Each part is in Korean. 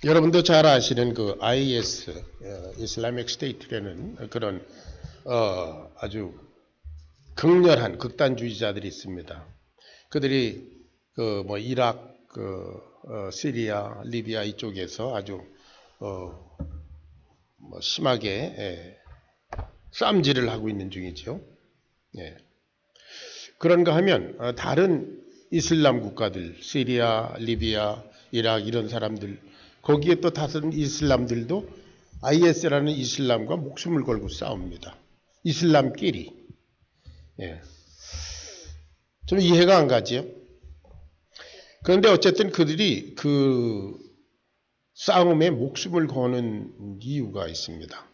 여러분도 잘 아시는 그 IS, 이슬라믹 스테이트라는 그런 아주 극렬한 극단주의자들이 있습니다. 그들이 그 뭐 이라크, 시리아, 리비아 이쪽에서 아주 뭐 심하게 쌈질을 하고 있는 중이죠. 예. 그런가 하면 다른 이슬람 국가들, 시리아, 리비아, 이라크 이런 사람들 거기에 또 다른 이슬람들도 IS라는 이슬람과 목숨을 걸고 싸웁니다. 이슬람끼리. 예. 좀 이해가 안 가지요. 그런데 어쨌든 그들이 그 싸움에 목숨을 거는 이유가 있습니다.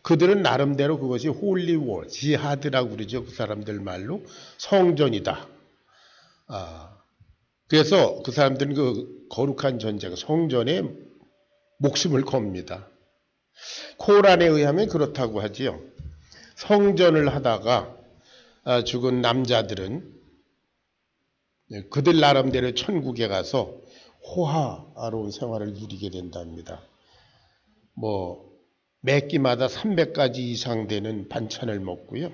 그들은 나름대로 그것이 홀리 워, 지하드라고 그러죠. 그 사람들 말로 성전이다. 그래서 그 사람들은 그 거룩한 전쟁, 성전에 목숨을 겁니다. 코란에 의하면 그렇다고 하지요. 성전을 하다가 죽은 남자들은 그들 나름대로 천국에 가서 호화로운 생활을 누리게 된답니다. 뭐 매 끼마다 300가지 이상 되는 반찬을 먹고요.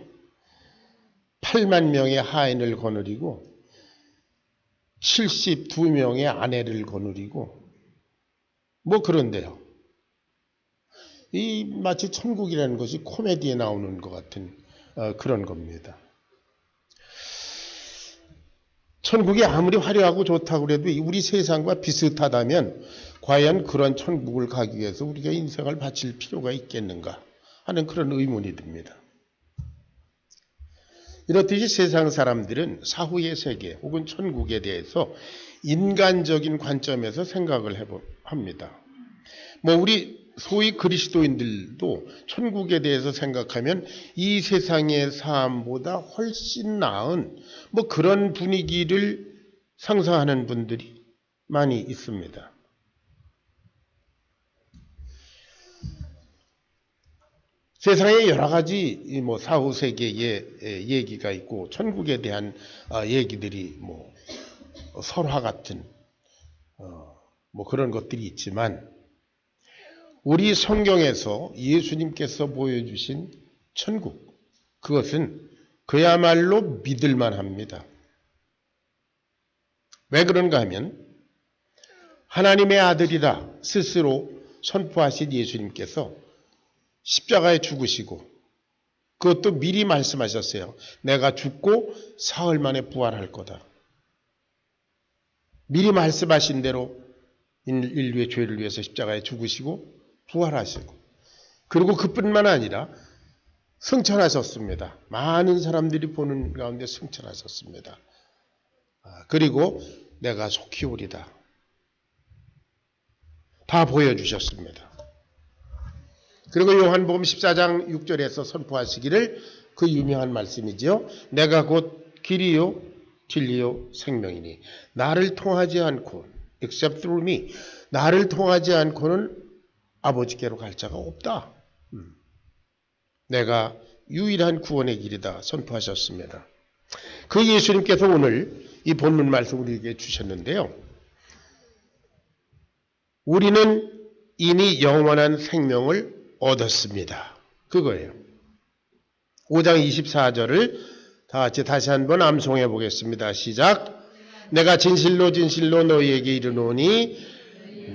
8만 명의 하인을 거느리고 72명의 아내를 거느리고 뭐 그런데요. 이 마치 천국이라는 것이 코미디에 나오는 것 같은 그런 겁니다. 천국이 아무리 화려하고 좋다고 그래도 우리 세상과 비슷하다면 과연 그런 천국을 가기 위해서 우리가 인생을 바칠 필요가 있겠는가 하는 그런 의문이 듭니다. 이렇듯이 세상 사람들은 사후의 세계 혹은 천국에 대해서 인간적인 관점에서 생각을 합니다. 뭐 우리 소위 그리스도인들도 천국에 대해서 생각하면 이 세상의 삶보다 훨씬 나은 뭐 그런 분위기를 상상하는 분들이 많이 있습니다. 세상에 여러 가지 뭐 사후 세계의 얘기가 있고 천국에 대한 얘기들이 뭐 설화 같은 뭐 그런 것들이 있지만 우리 성경에서 예수님께서 보여주신 천국, 그것은 그야말로 믿을만 합니다. 왜 그런가 하면 하나님의 아들이라 스스로 선포하신 예수님께서 십자가에 죽으시고 그것도 미리 말씀하셨어요. 내가 죽고 사흘 만에 부활할 거다. 미리 말씀하신 대로 인류의 죄를 위해서 십자가에 죽으시고 부활하시고 그리고 그뿐만 아니라 승천하셨습니다. 많은 사람들이 보는 가운데 승천하셨습니다. 그리고 내가 속히 오리다. 다 보여주셨습니다. 그리고 요한복음 14장 6절에서 선포하시기를 그 유명한 말씀이죠. 내가 곧 길이요 진리요 생명이니 나를 통하지 않고 except through me 나를 통하지 않고는 아버지께로 갈 자가 없다. 내가 유일한 구원의 길이다 선포하셨습니다. 그 예수님께서 오늘 이 본문 말씀 우리에게 주셨는데요. 우리는 이미 영원한 생명을 얻었습니다. 그거예요. 5장 24절을 다 같이 다시 한번 암송해 보겠습니다. 시작. 내가 진실로 진실로 너희에게 이르노니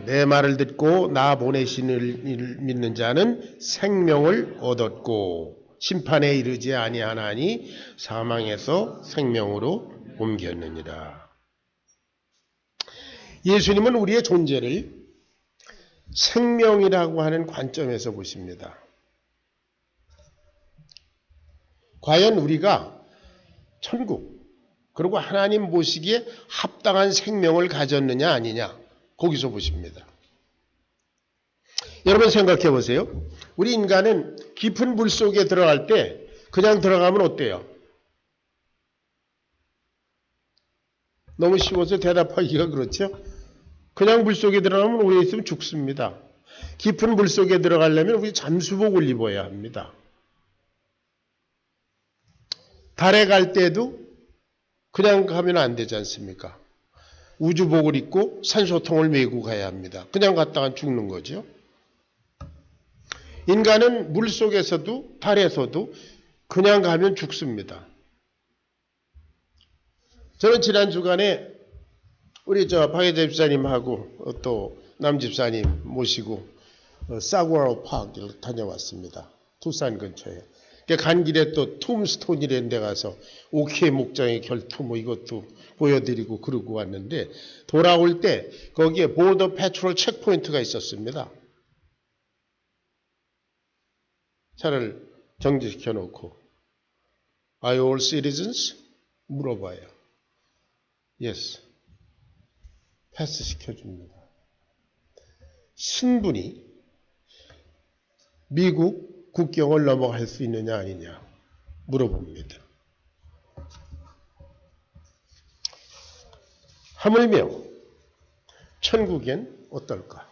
내 말을 듣고 나 보내신 이를 믿는 자는 생명을 얻었고 심판에 이르지 아니하나니 사망에서 생명으로 옮겼느니라. 예수님은 우리의 존재를 생명이라고 하는 관점에서 보십니다. 과연 우리가 천국 그리고 하나님 보시기에 합당한 생명을 가졌느냐 아니냐 거기서 보십니다. 여러분 생각해 보세요. 우리 인간은 깊은 물 속에 들어갈 때 그냥 들어가면 어때요? 너무 쉬워서 대답하기가 그렇죠? 그냥 물 속에 들어가면 오래 있으면 죽습니다. 깊은 물 속에 들어가려면 우리 잠수복을 입어야 합니다. 달에 갈 때도 그냥 가면 안 되지 않습니까? 우주복을 입고 산소통을 메고 가야 합니다. 그냥 갔다가 죽는 거죠. 인간은 물속에서도 달에서도 그냥 가면 죽습니다. 저는 지난 주간에 우리 박혜재 집사님하고 또 남 집사님 모시고 사구아로 파크를 다녀왔습니다. 투싼 근처에. 간 길에 또 툼스톤이라는 데 가서 오키의 목장의 결투 이것도 보여드리고 그러고 왔는데 돌아올 때 거기에 보더 패트롤 체크포인트가 있었습니다. 차를 정지시켜 놓고 Are you all citizens? 물어봐요. Yes. 패스 시켜줍니다. 신분이 미국 국경을 넘어갈 수 있느냐 아니냐 물어봅니다. 하물며 천국엔 어떨까?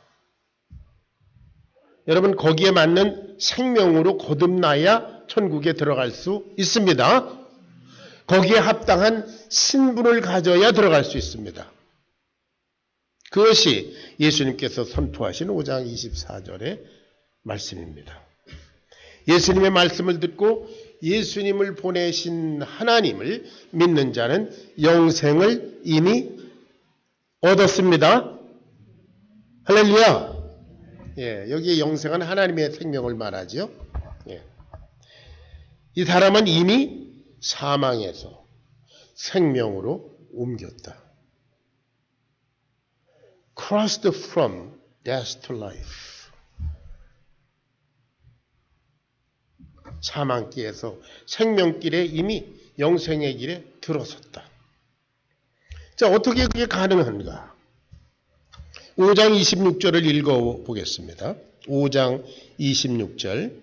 여러분 거기에 맞는 생명으로 거듭나야 천국에 들어갈 수 있습니다. 거기에 합당한 신분을 가져야 들어갈 수 있습니다. 그것이 예수님께서 선포하신 5장 24절의 말씀입니다. 예수님의 말씀을 듣고 예수님을 보내신 하나님을 믿는 자는 영생을 이미 얻었습니다. 할렐루야. 예, 여기에 영생은 하나님의 생명을 말하죠. 예. 이 사람은 이미 사망에서 생명으로 옮겼다. Crossed from death to life. 사망길에서 생명길에 이미 영생의 길에 들어섰다. 자, 어떻게 그게 가능한가? 5장 26절을 읽어보겠습니다. 5장 26절.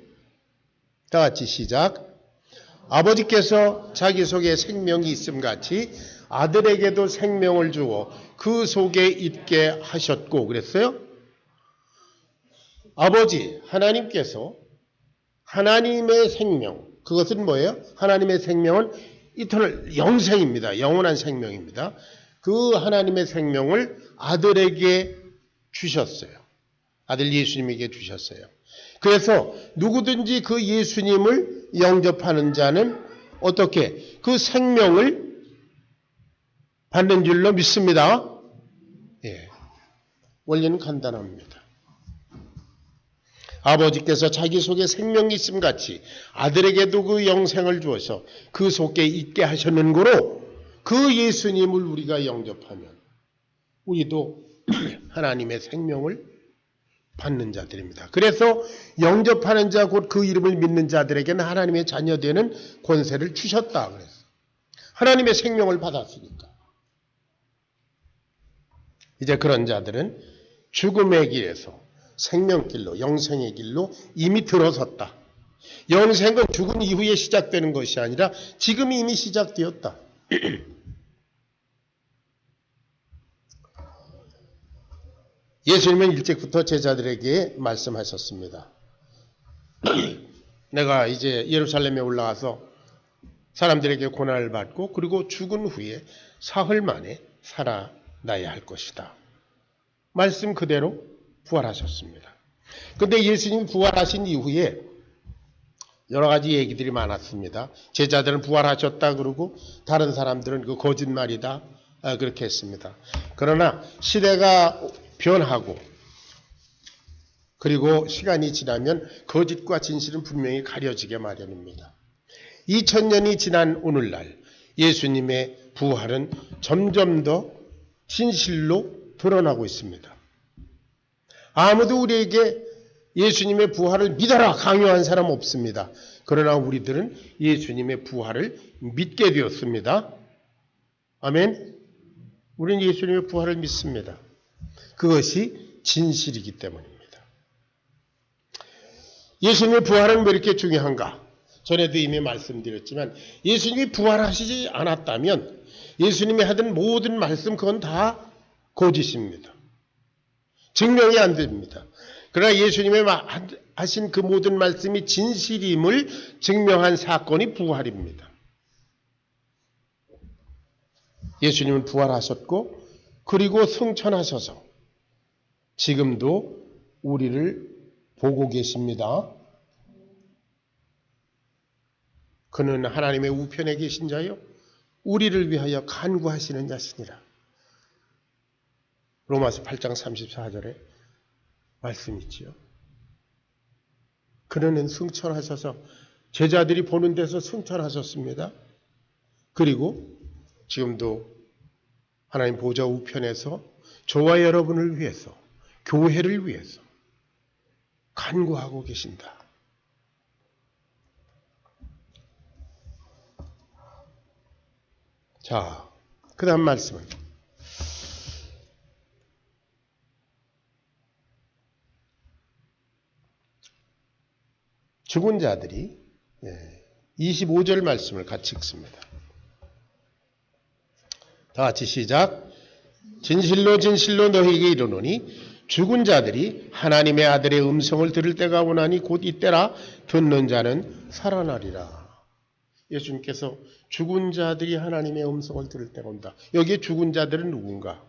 다 같이 시작. 아버지께서 자기 속에 생명이 있음같이 아들에게도 생명을 주어 그 속에 있게 하셨고 그랬어요. 아버지 하나님께서 하나님의 생명, 그것은 뭐예요? 하나님의 생명은 이터널 영생입니다. 영원한 생명입니다. 그 하나님의 생명을 아들에게 주셨어요. 아들 예수님에게 주셨어요. 그래서 누구든지 그 예수님을 영접하는 자는 어떻게 그 생명을 받는 줄로 믿습니다. 예. 원리는 간단합니다. 아버지께서 자기 속에 생명이 있음 같이 아들에게도 그 영생을 주어서 그 속에 있게 하셨는 거로 그 예수님을 우리가 영접하면 우리도 하나님의 생명을 받는 자들입니다. 그래서 영접하는 자 곧 그 이름을 믿는 자들에게는 하나님의 자녀되는 권세를 주셨다 그랬어요. 하나님의 생명을 받았으니까. 이제 그런 자들은 죽음의 길에서 생명길로 영생의 길로 이미 들어섰다. 영생은 죽은 이후에 시작되는 것이 아니라 지금 이미 시작되었다. 예수님은 일찍부터 제자들에게 말씀하셨습니다. 내가 이제 예루살렘에 올라가서 사람들에게 고난을 받고 그리고 죽은 후에 사흘 만에 살아나야 할 것이다. 말씀 그대로 부활하셨습니다. 그런데 예수님 부활하신 이후에 여러 가지 얘기들이 많았습니다. 제자들은 부활하셨다 그러고 다른 사람들은 그 거짓말이다 그렇게 했습니다. 그러나 시대가 변하고 그리고 시간이 지나면 거짓과 진실은 분명히 가려지게 마련입니다. 2000년이 지난 오늘날 예수님의 부활은 점점 더 진실로 드러나고 있습니다. 아무도 우리에게 예수님의 부활을 믿어라 강요한 사람 없습니다. 그러나 우리들은 예수님의 부활을 믿게 되었습니다. 아멘. 우리는 예수님의 부활을 믿습니다. 그것이 진실이기 때문입니다. 예수님의 부활은 왜 이렇게 중요한가? 전에도 이미 말씀드렸지만 예수님이 부활하시지 않았다면 예수님이 하던 모든 말씀 그건 다 거짓입니다. 증명이 안 됩니다. 그러나 예수님의 하신 그 모든 말씀이 진실임을 증명한 사건이 부활입니다. 예수님은 부활하셨고 그리고 승천하셔서 지금도 우리를 보고 계십니다. 그는 하나님의 우편에 계신 자요 우리를 위하여 간구하시는 자시니라. 로마서 8장 34절에 말씀 있지요. 그는 승천하셔서 제자들이 보는 데서 승천하셨습니다. 그리고 지금도 하나님 보좌 우편에서 저와 여러분을 위해서, 교회를 위해서 간구하고 계신다. 자, 그 다음 말씀은 죽은 자들이 25절 말씀을 같이 읽습니다. 다 같이 시작. 진실로 진실로 너희에게 이르노니 죽은 자들이 하나님의 아들의 음성을 들을 때가 오나니 곧 이때라. 듣는 자는 살아나리라. 예수님께서 죽은 자들이 하나님의 음성을 들을 때가 온다. 여기에 죽은 자들은 누군가?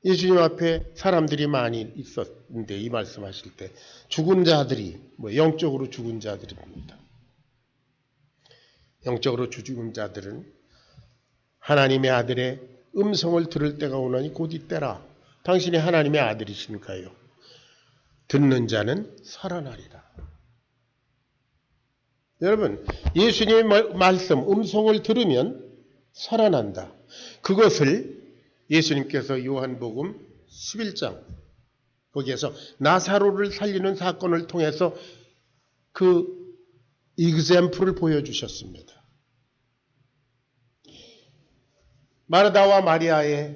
예수님 앞에 사람들이 많이 있었는데 이 말씀하실 때 죽은 자들이 영적으로 죽은 자들입니다. 영적으로 죽은 자들은 하나님의 아들의 음성을 들을 때가 오나니 곧 이때라. 당신이 하나님의 아들이신가요? 듣는 자는 살아나리라. 여러분, 예수님의 말씀, 음성을 들으면 살아난다. 그것을 예수님께서 요한복음 11장 거기에서 나사로를 살리는 사건을 통해서 그 example을 보여주셨습니다. 마르다와 마리아의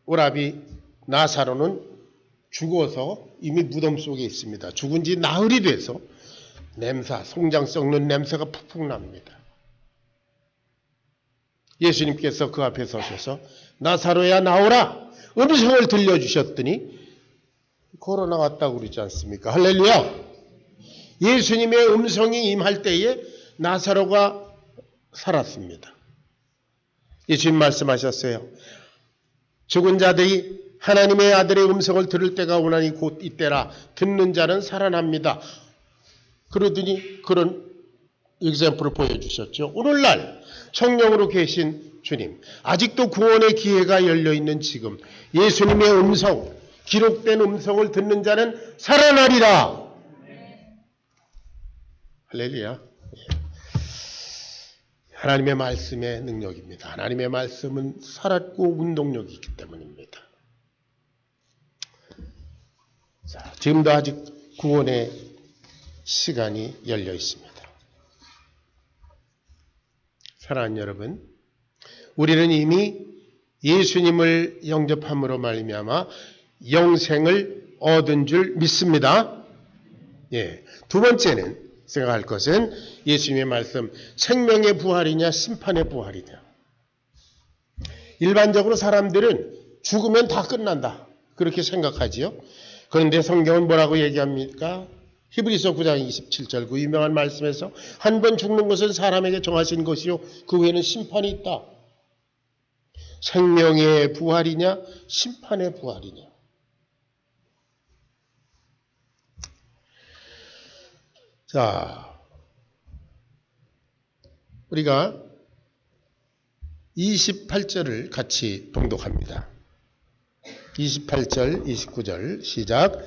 오라비 나사로는 죽어서 이미 무덤 속에 있습니다. 죽은 지 나흘이 돼서 송장 썩는 냄새가 푹푹 납니다. 예수님께서 그 앞에 서셔서 나사로야 나오라 음성을 들려주셨더니 걸어 나왔다고 그러지 않습니까? 할렐루야. 예수님의 음성이 임할 때에 나사로가 살았습니다. 예수님 말씀하셨어요. 죽은 자들이 하나님의 아들의 음성을 들을 때가 오나니 곧 이때라. 듣는 자는 살아납니다. 그러더니 그런 example을 보여주셨죠. 오늘날 성령으로 계신 주님, 아직도 구원의 기회가 열려있는 지금 예수님의 음성, 기록된 음성을 듣는 자는 살아나리라. 할렐루야. 하나님의 말씀의 능력입니다. 하나님의 말씀은 살았고 운동력이 있기 때문입니다. 자, 지금도 아직 구원의 시간이 열려 있습니다. 사랑하는 여러분, 우리는 이미 예수님을 영접함으로 말미암아 영생을 얻은 줄 믿습니다. 두 번째는 생각할 것은 예수님의 말씀, 생명의 부활이냐 심판의 부활이냐. 일반적으로 사람들은 죽으면 다 끝난다 그렇게 생각하지요. 그런데 성경은 뭐라고 얘기합니까? 히브리서 9장 27절 그 유명한 말씀에서 한 번 죽는 것은 사람에게 정하신 것이요 그 후에는 심판이 있다. 생명의 부활이냐 심판의 부활이냐. 자, 우리가 28절을 같이 봉독합니다. 28절, 29절 시작.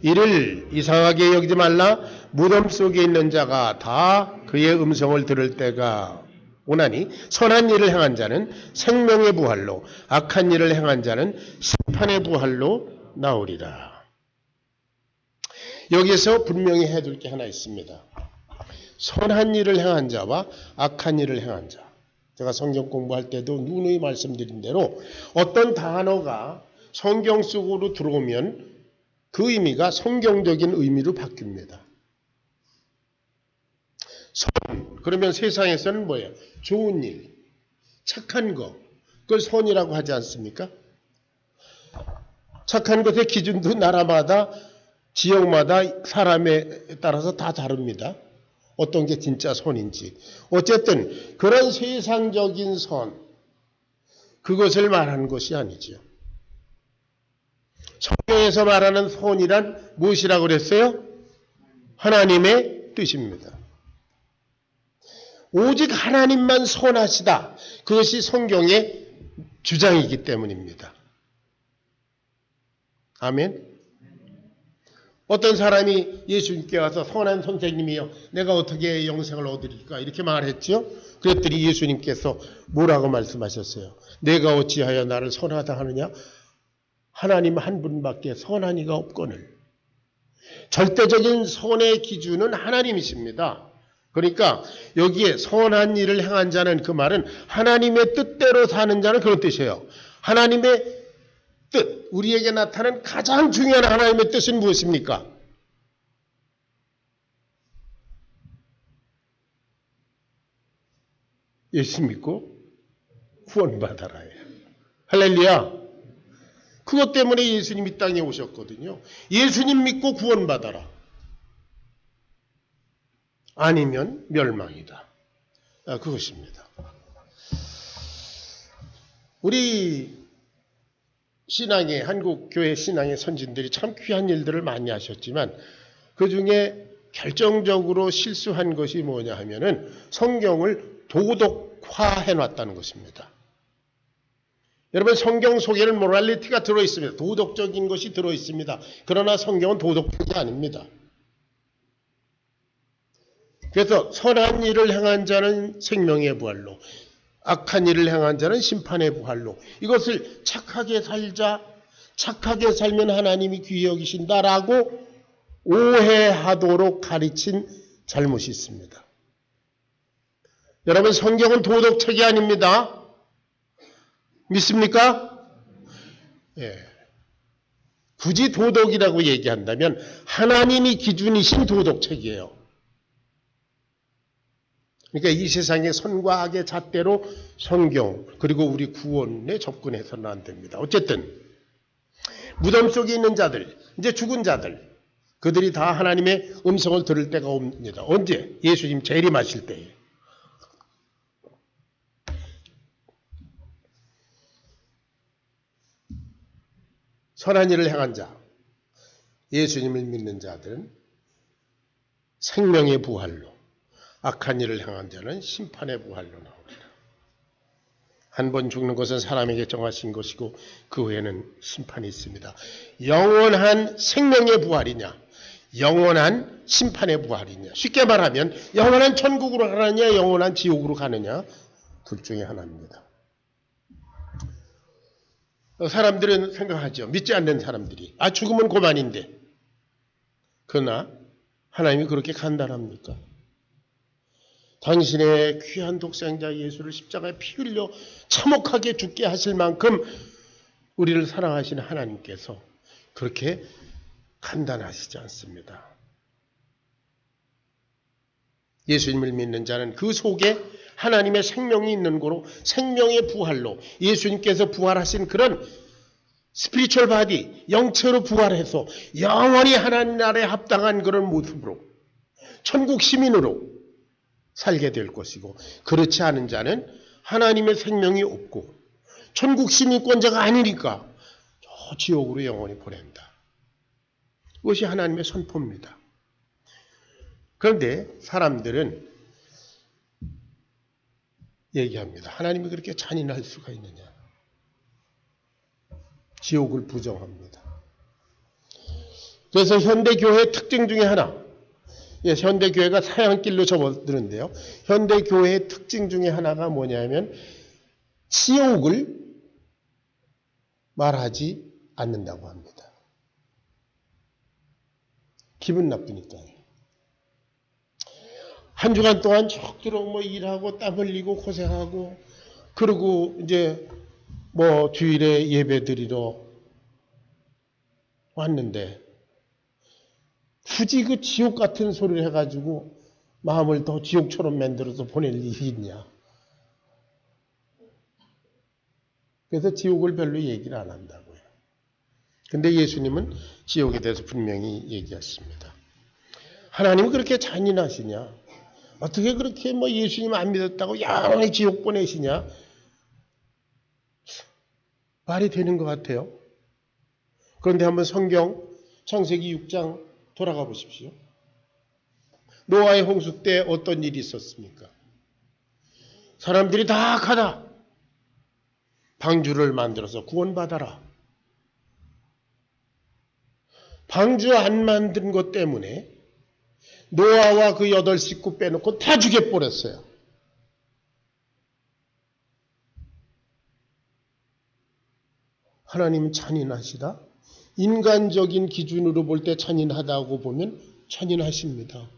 이를 이상하게 여기지 말라. 무덤 속에 있는 자가 다 그의 음성을 들을 때가 오나니 선한 일을 행한 자는 생명의 부활로 악한 일을 행한 자는 심판의 부활로 나오리라. 여기서 분명히 해둘 게 하나 있습니다. 선한 일을 행한 자와 악한 일을 행한 자. 제가 성경 공부할 때도 누누이 말씀드린 대로 어떤 단어가 성경 속으로 들어오면 그 의미가 성경적인 의미로 바뀝니다. 선, 그러면 세상에서는 뭐예요? 좋은 일, 착한 것, 그걸 선이라고 하지 않습니까? 착한 것의 기준도 나라마다, 지역마다, 사람에 따라서 다 다릅니다. 어떤 게 진짜 선인지. 어쨌든 그런 세상적인 선, 그것을 말하는 것이 아니지요. 성경에서 말하는 선이란 무엇이라고 그랬어요? 하나님의 뜻입니다. 오직 하나님만 선하시다. 그것이 성경의 주장이기 때문입니다. 아멘. 어떤 사람이 예수님께 와서 선한 선생님이여 내가 어떻게 영생을 얻으리까 이렇게 말했죠. 그랬더니 예수님께서 뭐라고 말씀하셨어요? 내가 어찌하여 나를 선하다 하느냐? 하나님 한 분밖에 선한 이가 없거늘. 절대적인 선의 기준은 하나님이십니다. 그러니까 여기에 선한 일을 행한 자는 그 말은 하나님의 뜻대로 사는 자는 그런 뜻이에요. 하나님의 뜻, 우리에게 나타나는 가장 중요한 하나님의 뜻은 무엇입니까? 예수 믿고 구원받아라요. 할렐루야. 그것 때문에 예수님이 땅에 오셨거든요. 예수님 믿고 구원받아라. 아니면 멸망이다. 그것입니다. 우리 신앙의 한국 교회 신앙의 선진들이 참 귀한 일들을 많이 하셨지만 그 중에 결정적으로 실수한 것이 뭐냐 하면은 성경을 도덕화해 놨다는 것입니다. 여러분 성경 속에는 모랄리티가 들어있습니다. 도덕적인 것이 들어있습니다. 그러나 성경은 도덕적이 아닙니다. 그래서 선한 일을 행한 자는 생명의 부활로 악한 일을 행한 자는 심판의 부활로 이것을 착하게 살자 착하게 살면 하나님이 귀히 여기신다라고 오해하도록 가르친 잘못이 있습니다. 여러분 성경은 도덕책이 아닙니다. 믿습니까? 예. 굳이 도덕이라고 얘기한다면 하나님이 기준이신 도덕책이에요. 그러니까 이 세상의 선과 악의 잣대로 성경 그리고 우리 구원에 접근해서는 안 됩니다. 어쨌든 무덤 속에 있는 자들, 이제 죽은 자들 그들이 다 하나님의 음성을 들을 때가 옵니다. 언제? 예수님 재림하실 때에. 선한 일을 행한 자, 예수님을 믿는 자들은 생명의 부활로 악한 일을 행한 자는 심판의 부활로 나옵니다. 한 번 죽는 것은 사람에게 정하신 것이고 그 후에는 심판이 있습니다. 영원한 생명의 부활이냐 영원한 심판의 부활이냐 쉽게 말하면 영원한 천국으로 가느냐 영원한 지옥으로 가느냐 둘 중에 하나입니다. 사람들은 생각하죠. 믿지 않는 사람들이 죽으면 고만인데 그러나 하나님이 그렇게 간단합니까? 당신의 귀한 독생자 예수를 십자가에 피 흘려 참혹하게 죽게 하실 만큼 우리를 사랑하시는 하나님께서 그렇게 간단하시지 않습니다. 예수님을 믿는 자는 그 속에 하나님의 생명이 있는 거로 생명의 부활로 예수님께서 부활하신 그런 스피리추얼 바디 영체로 부활해서 영원히 하나님 나라에 합당한 그런 모습으로 천국 시민으로 살게 될 것이고 그렇지 않은 자는 하나님의 생명이 없고 천국 시민권자가 아니니까 저 지옥으로 영원히 보낸다. 그것이 하나님의 선포입니다. 그런데 사람들은 얘기합니다. 하나님이 그렇게 잔인할 수가 있느냐. 지옥을 부정합니다. 그래서 현대교회의 특징 중에 하나 현대교회가 사양길로 접어드는데요. 현대교회의 특징 중에 하나가 뭐냐면 지옥을 말하지 않는다고 합니다. 기분 나쁘니까요. 한 주간 동안 적도록 일하고 땀 흘리고 고생하고 그리고 이제 주일에 예배 드리러 왔는데 굳이 그 지옥 같은 소리를 해가지고 마음을 더 지옥처럼 만들어서 보낼 일이 있냐. 그래서 지옥을 별로 얘기를 안 한다고요. 근데 예수님은 지옥에 대해서 분명히 얘기했습니다. 하나님은 그렇게 잔인하시냐. 어떻게 그렇게 예수님 안 믿었다고 영원히 지옥 보내시냐. 말이 되는 것 같아요. 그런데 한번 성경 창세기 6장 돌아가 보십시오. 노아의 홍수 때 어떤 일이 있었습니까? 사람들이 다 가다 방주를 만들어서 구원받아라. 방주 안 만든 것 때문에 노아와 그 8식구 빼놓고 다 죽여버렸어요. 하나님은 잔인하시다? 인간적인 기준으로 볼 때 잔인하다고 보면 잔인하십니다.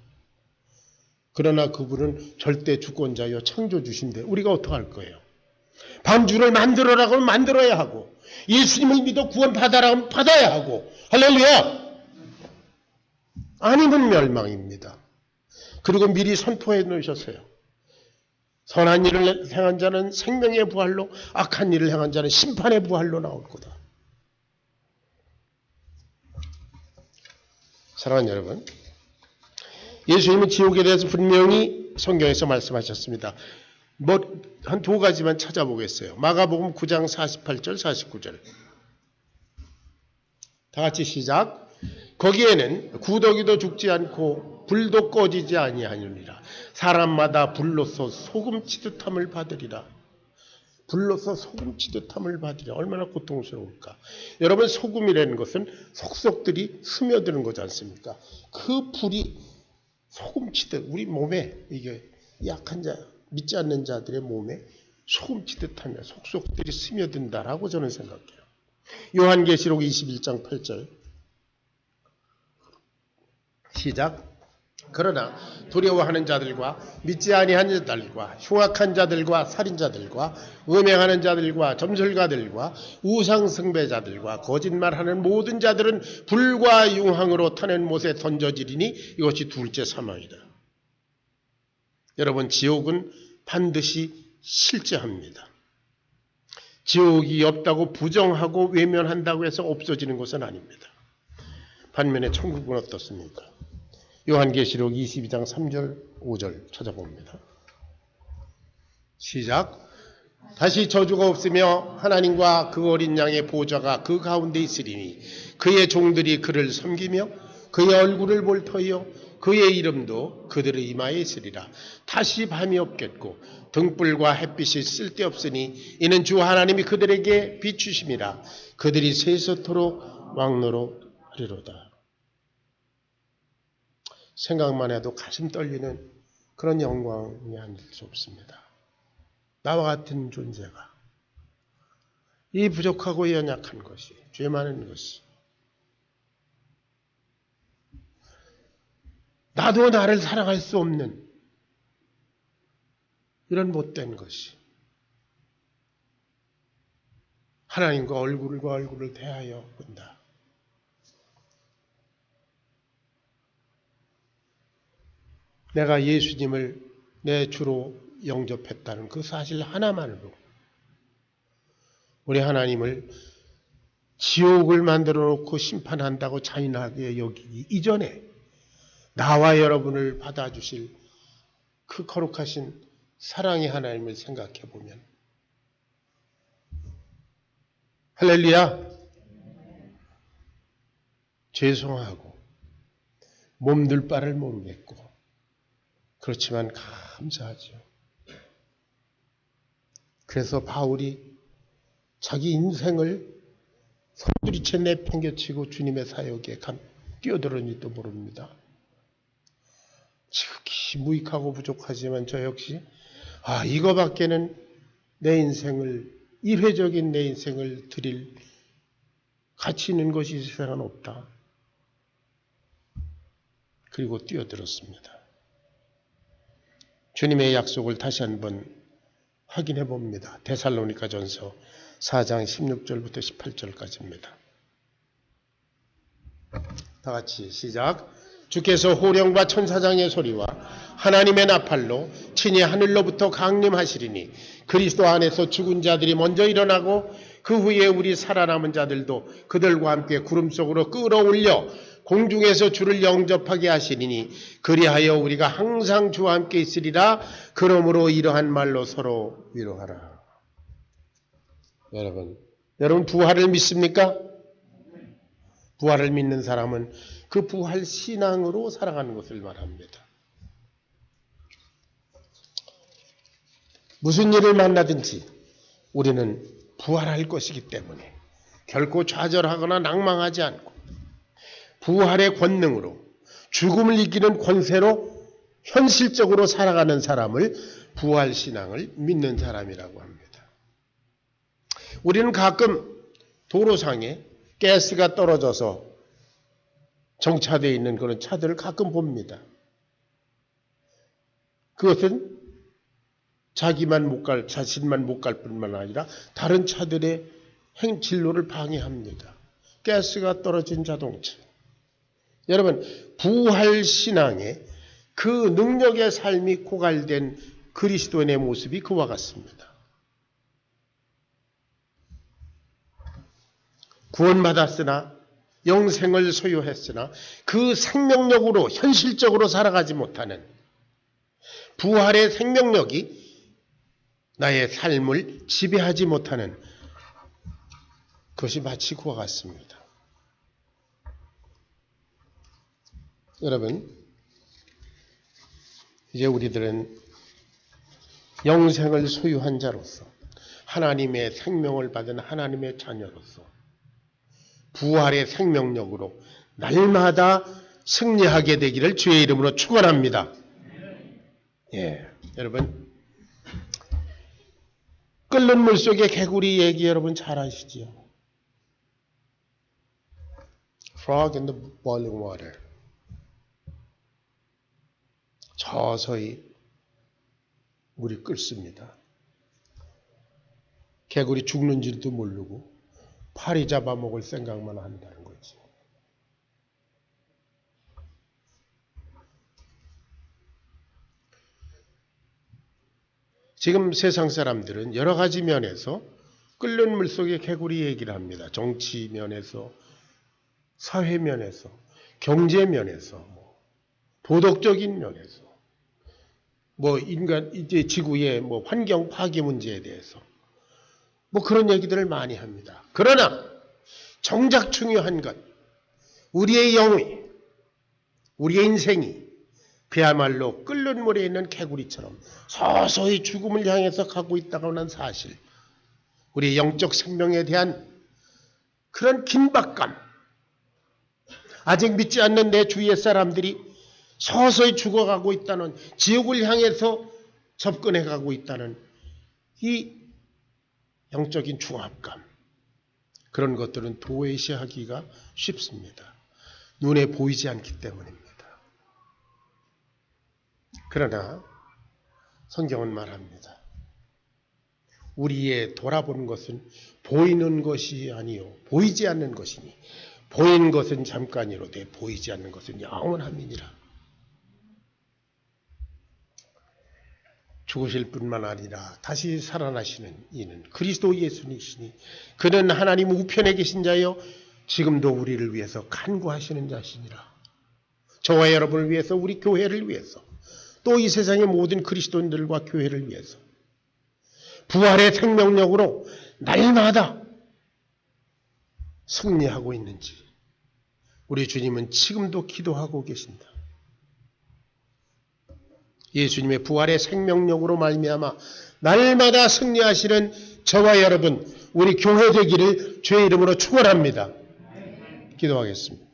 그러나 그분은 절대 주권자여 창조주신데 우리가 어떡할 거예요? 방주를 만들어라고 하면 만들어야 하고, 예수님을 믿어 구원받아라 하면 받아야 하고, 할렐루야! 아니면 멸망입니다. 그리고 미리 선포해 놓으셨어요. 선한 일을 행한 자는 생명의 부활로, 악한 일을 행한 자는 심판의 부활로 나올 거다. 사랑하는 여러분, 예수님은 지옥에 대해서 분명히 성경에서 말씀하셨습니다. 한 두 가지만 찾아보겠어요. 마가복음 9장 48절 49절. 다 같이 시작. 거기에는 구더기도 죽지 않고 불도 꺼지지 아니하느니라. 사람마다 불로서 소금 치듯함을 받으리라. 불로서 소금 치듯함을 받으리라. 얼마나 고통스러울까. 여러분, 소금이라는 것은 속속들이 스며드는 거지 않습니까? 그 불이 소금 치듯 우리 몸에, 이게 약한 자, 믿지 않는 자들의 몸에 소금 치듯하며 속속들이 스며든다라고 저는 생각해요. 요한계시록 21장 8절 시작. 그러나 두려워하는 자들과 믿지 아니하는 자들과 흉악한 자들과 살인자들과 음행하는 자들과 점술가들과 우상숭배자들과 거짓말하는 모든 자들은 불과 융황으로 타는 못에 던져지리니 이것이 둘째 사망이다. 여러분, 지옥은 반드시 실제합니다. 지옥이 없다고 부정하고 외면한다고 해서 없어지는 것은 아닙니다. 반면에 천국은 어떻습니까? 요한계시록 22장 3절 5절 찾아봅니다. 시작. 다시 저주가 없으며 하나님과 그 어린 양의 보좌가 그 가운데 있으리니 그의 종들이 그를 섬기며 그의 얼굴을 볼 터이요 그의 이름도 그들의 이마에 있으리라. 다시 밤이 없겠고 등불과 햇빛이 쓸데없으니 이는 주 하나님이 그들에게 비추심이라. 그들이 세세토록 왕노로하리로다. 생각만 해도 가슴 떨리는 그런 영광이 아닐 수 없습니다. 나와 같은 존재가, 이 부족하고 연약한 것이, 죄 많은 것이, 나도 나를 사랑할 수 없는 이런 못된 것이 하나님과 얼굴을 대하여 본다. 내가 예수님을 내 주로 영접했다는 그 사실 하나만으로 우리 하나님을 지옥을 만들어 놓고 심판한다고 잔인하게 여기기 이전에 나와 여러분을 받아주실 그 거룩하신 사랑의 하나님을 생각해 보면, 할렐루야, 죄송하고 몸둘 바를 모르겠고 그렇지만 감사하죠. 그래서 바울이 자기 인생을 소두리째 내팽개치고 주님의 사역에 뛰어들었는지도 모릅니다. 지극히 무익하고 부족하지만 저 역시 이거밖에는 내 인생을, 일회적인 내 인생을 드릴 가치 있는 것이 이 세상은 없다. 그리고 뛰어들었습니다. 주님의 약속을 다시 한번 확인해 봅니다. 데살로니가전서 4장 16절부터 18절까지입니다. 다 같이 시작. 주께서 호령과 천사장의 소리와 하나님의 나팔로 친히 하늘로부터 강림하시리니 그리스도 안에서 죽은 자들이 먼저 일어나고 그 후에 우리 살아남은 자들도 그들과 함께 구름 속으로 끌어올려 공중에서 주를 영접하게 하시리니 그리하여 우리가 항상 주와 함께 있으리라. 그러므로 이러한 말로 서로 위로하라. 여러분, 여러분 부활을 믿습니까? 부활을 믿는 사람은 그 부활 신앙으로 살아가는 것을 말합니다. 무슨 일을 만나든지 우리는 부활할 것이기 때문에 결코 좌절하거나 낭망하지 않고 부활의 권능으로 죽음을 이기는 권세로 현실적으로 살아가는 사람을 부활신앙을 믿는 사람이라고 합니다. 우리는 가끔 도로상에 가스가 떨어져서 정차되어 있는 그런 차들을 가끔 봅니다. 그것은 자신만 못 갈 뿐만 아니라 다른 차들의 진로를 방해합니다. 가스가 떨어진 자동차. 여러분, 부활신앙에 그 능력의 삶이 고갈된 그리스도인의 모습이 그와 같습니다. 구원받았으나 영생을 소유했으나 그 생명력으로 현실적으로 살아가지 못하는 부활의 생명력이 나의 삶을 지배하지 못하는 그것이 마치 그와 같습니다. 여러분, 이제 우리들은 영생을 소유한 자로서 하나님의 생명을 받은 하나님의 자녀로서 부활의 생명력으로 날마다 승리하게 되기를 주의 이름으로 축원합니다. 예, 여러분, 끓는 물 속의 개구리 얘기 여러분 잘 아시지요? Frog in the boiling water. 서서히 물이 끓습니다. 개구리 죽는 줄도 모르고 파리 잡아먹을 생각만 한다는 거지. 지금 세상 사람들은 여러 가지 면에서 끓는 물 속의 개구리 얘기를 합니다. 정치 면에서, 사회 면에서, 경제 면에서, 도덕적인 면에서, 인간 이제 지구의 환경 파괴 문제에 대해서 그런 얘기들을 많이 합니다. 그러나 정작 중요한 것, 우리의 영이, 우리의 인생이 그야말로 끓는 물에 있는 개구리처럼 서서히 죽음을 향해서 가고 있다고 하는 사실, 우리의 영적 생명에 대한 그런 긴박감, 아직 믿지 않는 내 주위의 사람들이 서서히 죽어가고 있다는, 지옥을 향해서 접근해가고 있다는 이 영적인 중압감, 그런 것들은 도외시하기가 쉽습니다. 눈에 보이지 않기 때문입니다. 그러나 성경은 말합니다. 우리의 돌아보는 것은 보이는 것이 아니요 보이지 않는 것이니 보이는 것은 잠깐이로되 보이지 않는 것은 영원함이니라. 죽으실 뿐만 아니라 다시 살아나시는 이는 그리스도 예수님이시니 그는 하나님 우편에 계신 자여 지금도 우리를 위해서 간구하시는 자시니라. 저와 여러분을 위해서, 우리 교회를 위해서, 또 이 세상의 모든 그리스도인들과 교회를 위해서 부활의 생명력으로 날마다 승리하고 있는지 우리 주님은 지금도 기도하고 계신다. 예수님의 부활의 생명력으로 말미암아 날마다 승리하시는 저와 여러분, 우리 교회 되기를 주의 이름으로 축원합니다. 기도하겠습니다.